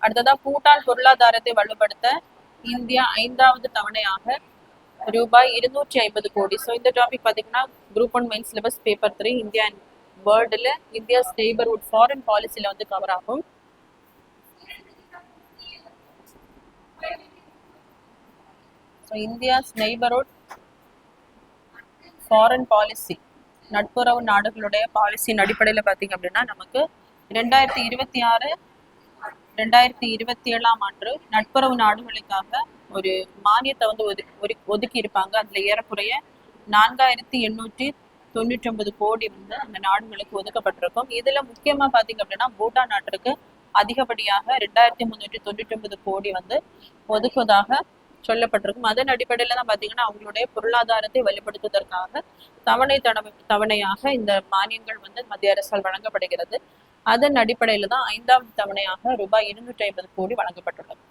அடுத்ததா பூட்டான் பொருளாதாரத்தை வலுப்படுத்த இந்தியா 5வது தவணையாக ரூபாய் 250 கோடி. ஸோ இந்த டாபிக் பார்த்தீங்கன்னா group 1 main syllabus paper 3 India and வேர்ல்டில் இந்தியாஸ் நெய்பர்ஹுட் ஃபாரின் பாலிசியில் வந்து கவர் ஆகும். So India's neighbourhood foreign policy, நட்புறவு நாடுகளுடைய பாலிசியின் அடிப்படையில் பார்த்தீங்க அப்படின்னா நமக்கு 2026-2027 ஆண்டு நட்புறவு நாடுகளுக்காக ஒரு மானியத்தை வந்து ஒதுக்கி இருப்பாங்க. அதுல ஏறக்குறைய 4899 கோடி வந்து அந்த நாடுகளுக்கு ஒதுக்கப்பட்டிருக்கும். இதுல முக்கியமா பாத்தீங்க அப்படின்னா பூட்டான் நாட்டிற்கு அதிகப்படியாக 2399 கோடி வந்து ஒதுக்குவதாக சொல்லப்பட்டிருக்கும். அதன் அடிப்படையில தான் பாத்தீங்கன்னா அவங்களுடைய பொருளாதாரத்தை வலுப்படுத்துவதற்காக தவணையாக இந்த மானியங்கள் வந்து மத்திய அரசால் வழங்கப்படுகிறது. அதன் அடிப்படையில தான் 5வது தவணையாக ரூபாய் 250 கோடி வழங்கப்பட்டுள்ளது.